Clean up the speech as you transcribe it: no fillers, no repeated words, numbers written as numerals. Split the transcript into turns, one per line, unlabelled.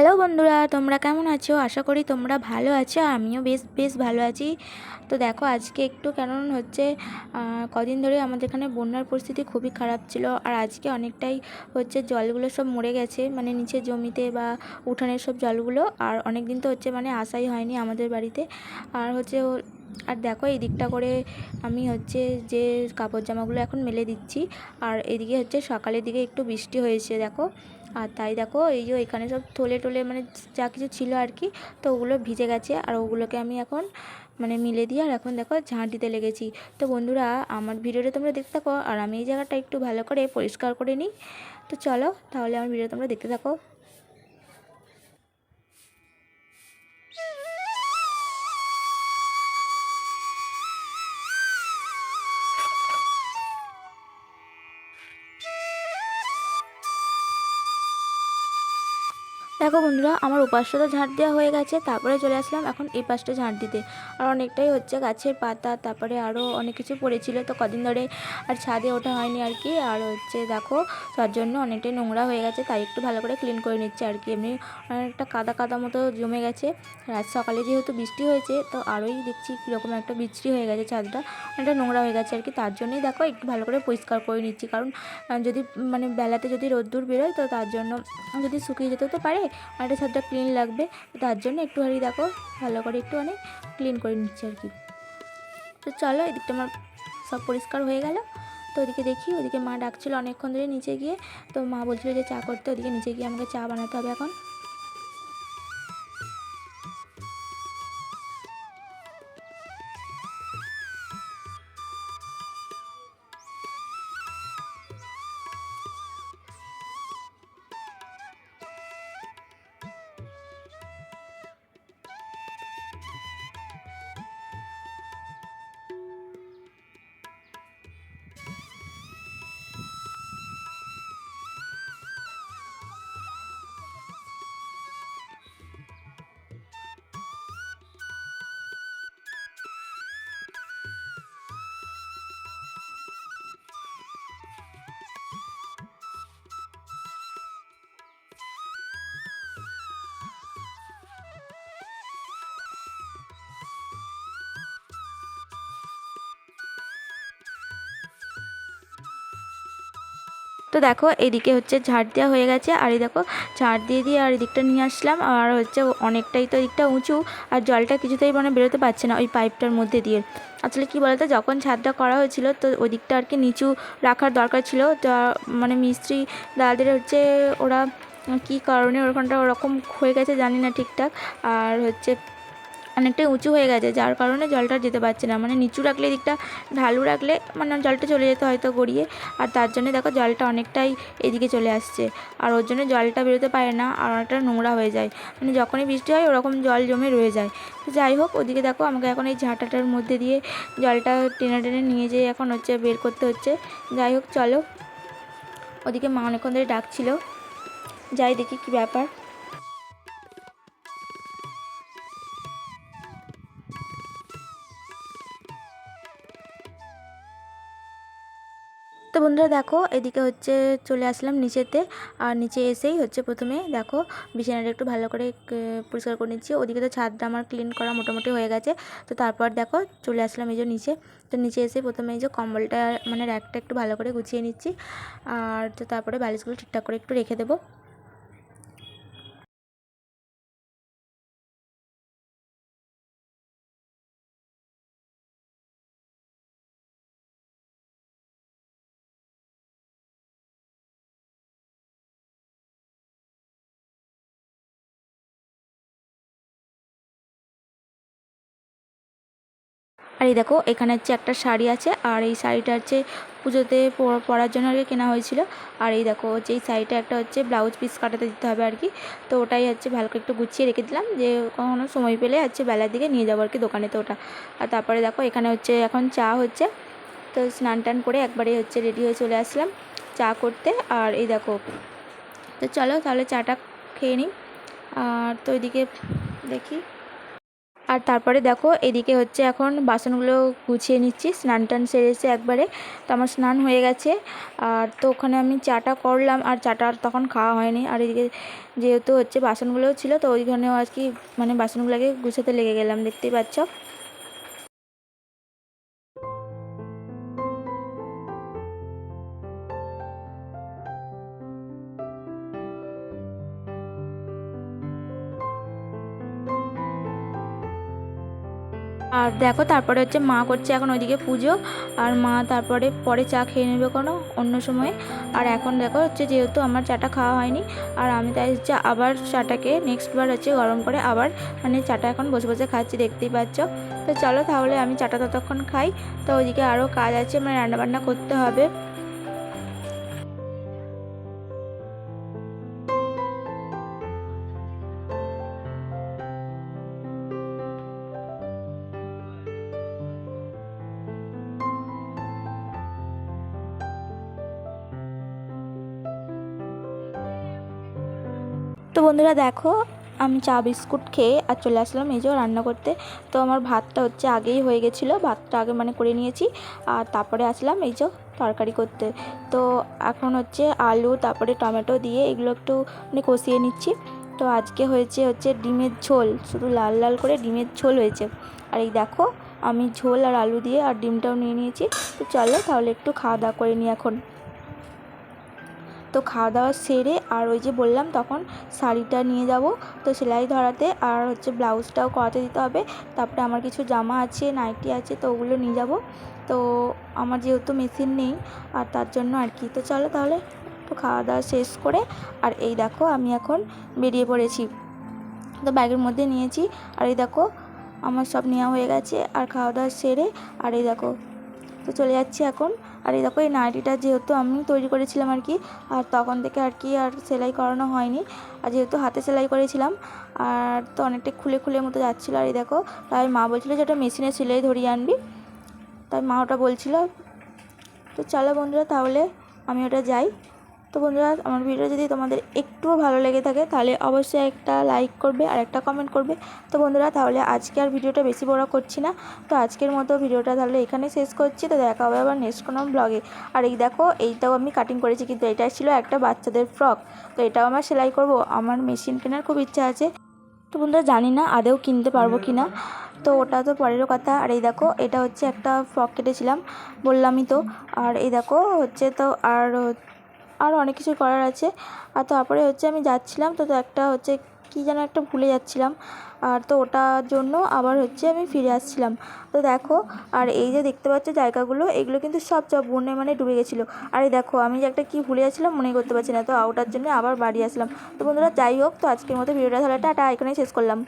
Hello বন্ধুরা, তোমরা কেমন আছো? আশা করি তোমরা ভালো আছো। আমিও বেশ বেশ ভালো আছি। তো দেখো, আজকে একটু কেমন হচ্ছে, কদিন ধরে আমাদের এখানে বন্যার পরিস্থিতি খুবই খারাপ ছিল। আর আজকে অনেকটাই হচ্ছে জলগুলো সব মরে গেছে, মানে নিচের জমিতে বা উঠানের সব জলগুলো। আর অনেক দিন তো হচ্ছে মানে আসাই হয়নি আমাদের বাড়িতে। আর হচ্ছে আর দেখো, এই দিকটা করে আমি হচ্ছে যে কাপড় জামাগুলো এখন মেলে দিচ্ছি। আর এদিকে হচ্ছে সকালের দিকে একটু বৃষ্টি হয়েছে দেখো। আর তাই দেখো, এই যে এখানে সব থলে টলে মানে যা কিছু ছিল আর কি, তো ওগুলো ভিজে গেছে। আর ওগুলোকে আমি এখন মানে মিলে দিয়ে আর এখন দেখো ঝাঁট দিতে লেগেছি। তো বন্ধুরা, আমার ভিডিওটা তোমরা দেখতে থাকো আর আমি এই জায়গাটা একটু ভালো করে পরিষ্কার করে নিই। তো চলো তাহলে আমার ভিডিও তোমরা দেখতে থাকো। দেখো বন্ধুরা, আমার ওপাশটা তো ঝাঁট দেওয়া হয়ে গেছে, তারপরে চলে আসলাম এখন এই পাশটা ঝাঁট দিতে। আর অনেকটাই হচ্ছে গাছের পাতা, তারপরে আরও অনেক কিছু পড়েছিল, তো কদিন ধরে আর ছাদে ওঠা হয়নি আর কি। আর হচ্ছে দেখো, তার জন্য অনেকটাই নোংরা হয়ে গেছে, তাই একটু ভালো করে ক্লিন করে নিচ্ছে আর কি। এমনি অনেকটা কাদা কাদা মতো জমে গেছে। রাত সকালে যেহেতু বৃষ্টি হয়েছে, তো আরোই দেখছি কীরকম একটা বিচ্ছিরি হয়ে গেছে, ছাদটা অনেকটা নোংরা হয়ে গেছে আর কি। তার জন্যই দেখো একটু ভালো করে পরিষ্কার করে নিচ্ছি, কারণ যদি মানে বেলাতে যদি রোদ্দুর বেরোয়, তো তার জন্য যদি শুকিয়ে যেতে তো পারে, আর ছাদটা ক্লিন লাগবে। তার জন্য একটুখানি দেখো ভালো করে একটুখানি ক্লিন করে নিচ্ছি আর কি। তো চলো, এদিকটা আমার সব পরিষ্কার হয়ে গেল। তো ওদিকে দেখি, ওদিকে মা ডাকছিল অনেকক্ষণ ধরে নিচে গিয়ে। তো মা বলছিল যে চা করতে, ওদিকে নিচে গিয়ে আমাকে চা বানাতে হবে এখন। তো দেখো, এইদিকে হচ্ছে ঝাড় দেওয়া হয়ে গেছে। আর এই দেখো, ঝাড় দিয়ে দিয়ে আর এদিকটা নিয়ে আসলাম। আর হচ্ছে অনেকটাই তো এদিকটা উঁচু, আর জলটা কিছুতেই মানে বেরোতে পারছে না ওই পাইপটার মধ্যে দিয়ে। আসলে কি বলতো, যখন ছাদটা করা হয়েছিল, তো ওই দিকটা আর কি নিচু রাখার দরকার ছিল। তো মানে মিস্ত্রি দাদাদের হচ্ছে ওরা কী কারণে ওখানটা ওরকম হয়ে গেছে জানি না ঠিকঠাক। আর হচ্ছে অনেকটাই উঁচু হয়ে গেছে, যার কারণে জলটা যেতে পারছে না। মানে নিচু রাখলে, দিকটা ঢালু রাখলে মানে জলটা চলে যেতে হয়তো গড়িয়ে। আর তার জন্য দেখো জলটা অনেকটাই এদিকে চলে আসছে। আর ওর জন্য জলটা বেরোতে পারে না, আর অনেকটা নোংরা হয়ে যায়। মানে যখনই বৃষ্টি হয় ওরকম জল জমে রয়ে যায়। তো যাই হোক, ওদিকে দেখো আমাকে এখন এই ঝাঁটাটার মধ্যে দিয়ে জলটা টেনে টেনে নিয়ে যেয়ে এখন হচ্ছে বের করতে হচ্ছে। যাই হোক চলো, ওদিকে মা অনেকক্ষণ ধরে ডাকছিল, যাই দেখি কী ব্যাপার। তো বন্ধুরা দেখো, এদিকে হচ্ছে চলে আসলাম নিচেতে। আর নিচে এসেই হচ্ছে প্রথমে দেখো বিছানাটা একটু ভালো করে পরিষ্কার করে নিচ্ছি। ওদিকে তো ছাদটা আমার ক্লিন করা মোটামুটি হয়ে গেছে। তো তারপর দেখো চলে আসলাম এই যে নিচে। তো নিচে এসে প্রথমে এই যে কম্বলটা মানে র্যাকটা একটু ভালো করে গুছিয়ে নিচ্ছি। আর তো তারপরে বালিশগুলো ঠিকঠাক করে একটু রেখে দেবো। আর এই দেখো, এখানে হচ্ছে একটা শাড়ি আছে, আর এই শাড়িটা হচ্ছে পুজোতে পরার জন্য আর কি কেনা হয়েছিল। আর এই দেখো হচ্ছে এই শাড়িটা একটা হচ্ছে ব্লাউজ পিস কাটাতে দিতে হবে আর কি। তো ওটাই হচ্ছে ভালো করে একটু গুছিয়ে রেখে দিলাম, যে কখনো সময় পেলে হচ্ছে বেলার দিকে নিয়ে যাবো আর কি দোকানে। তো ওটা, আর তারপরে দেখো এখানে হচ্ছে এখন চা হচ্ছে। তো স্নান টান করে একবারে হচ্ছে রেডি হয়ে চলে আসলাম চা করতে। আর এই দেখো, তো চলো তাহলে চাটা খেয়ে নিই। আর তো এদিকে দেখি, আর তারপরে দেখো এদিকে হচ্ছে এখন বাসনগুলো গুছিয়ে নিচ্ছি, স্নান টান সেরেছে একবারে। তো আমার স্নান হয়ে গেছে। আর তো ওখানে আমি চাটা করলাম, আর চাটা আর তখন খাওয়া হয়নি। আর এদিকে যেহেতু হচ্ছে বাসনগুলোও ছিল, তো ওইখানেও আর কি মানে বাসনগুলোকে গুছাতে লেগে গেলাম, দেখতেই পাচ্ছ। আর দেখো তারপরে হচ্ছে মা করছে এখন ওইদিকে পুজো, আর মা তারপরে পরে চা খেয়ে নেবে কোনো অন্য সময়। আর এখন দেখো হচ্ছে যেহেতু আমার চাটা খাওয়া হয়নি, আর আমি তাই হচ্ছে আবার চাটাকে নেক্সট বার হচ্ছে গরম করে আবার মানে চাটা এখন বসে বসে খাচ্ছি, দেখতেই পাচ্ছ। তো চলো তাহলে আমি চাটা ততক্ষণ খাই। তো ওইদিকে আরও কাজ আছে, মানে রান্নাবান্না করতে হবে। তো বন্ধুরা দেখো আমি চা বিস্কুট খেয়ে আর চলে আসলাম এই যে রান্না করতে। তো আমার ভাতটা হচ্ছে আগেই হয়ে গেছিলো, ভাতটা আগে মানে করে নিয়েছি। আর তারপরে আসলাম এই যে তরকারি করতে। তো এখন হচ্ছে আলু তারপরে টমেটো দিয়ে এগুলো একটু মানে কষিয়ে নিচ্ছি। তো আজকে হচ্ছে ডিমের ঝোল, শুধু লাল লাল করে ডিমের ঝোল হয়েছে। আর এই দেখো আমি ঝোল আর আলু দিয়ে আর ডিমটাও নিয়ে নিয়েছি। তো চলো তাহলে একটু খাওয়া দাওয়া করে নিই এখন। তো খাওয়া দাওয়া সেরে আর ওই যে বললাম তখন শাড়িটা নিয়ে যাব তো সেলাই ধরাতে, আর হচ্ছে ব্লাউজটাও করাতে দিতে হবে। তারপরে আমার কিছু জামা আছে, নাইটি আছে, তো ওগুলো নিয়ে যাব। তো আমার যেহেতু মেশিন নেই আর তার জন্য আর কি। তো চলো তাহলে তো খাওয়া দাওয়া শেষ করে আর এই দেখো আমি এখন বেরিয়ে পড়েছি। তো ব্যাগের মধ্যে নিয়েছি, আর এই দেখো আমার সব নেওয়া হয়ে গেছে আর খাওয়া দাওয়া সেরে আর এই দেখো তো চলে যাচ্ছি এখন। আর এই দেখো এই নাইটিটা যেহেতু আমি তৈরি করেছিলাম আর কি, আর তখন থেকে আর কি আর সেলাই করানো হয়নি। আর যেহেতু হাতে সেলাই করেছিলাম আর তো অনেকটা খুলে খুলে মতো যাচ্ছিলো। আর এই দেখো তাই মা বলছিলো যে ওটা মেশিনে সেলাই ধরিয়ে আনবি, তাই মা ওটা বলছিলো। তো চলো বন্ধুরা তাহলে আমি ওটা যাই। তো বন্ধুরা আমার ভিডিও যদি তোমাদের একটুও ভালো লেগে থাকে তাহলে অবশ্যই একটা লাইক করবে আর একটা কমেন্ট করবে। তো বন্ধুরা তাহলে আজকে আর ভিডিওটা বেশি বড় করছি না, তো আজকের মতো ভিডিওটা তাহলে এখানে শেষ করছি। তো দেখা হবে আবার নেক্সট কোনো ব্লগে। আর এই দেখো এইটাও আমি কাটিং করেছি, কিন্তু এটা ছিল একটা বাচ্চাদের ফ্রক। তো এটাও আমার সেলাই করব, আমার মেশিন কেনার খুব ইচ্ছা আছে। তো বন্ধুরা জানি না আদেও কিনতে পারবো কি না, তো ওটা তো পরেরও কথা। আর এই দেখো এটা হচ্ছে একটা ফ্রক কেটেছিলাম বললামই তো। আর এই দেখো হচ্ছে তো আর অনেক কিছু করার আছে। আর তারপরে হচ্ছে আমি যাচ্ছিলাম তো একটা হচ্ছে কী যেন একটা ভুলে যাচ্ছিলাম, আর তো ওটার জন্য আবার হচ্ছে আমি ফিরে আসছিলাম। তো দেখো আর এই যে দেখতে পাচ্ছ জায়গাগুলো, এগুলো কিন্তু সব বন্যায় মানে ডুবে গেছিলো। আর এই দেখো আমি যে একটা কী ভুলে যাচ্ছিলাম মনে করতে পারছি না, তো ওটার জন্য আবার বাড়ি আসলাম। তো বন্ধুরা যাই হোক, তো আজকের মতো ভিডিওটা তাহলে টাটা এখানেই শেষ করলাম।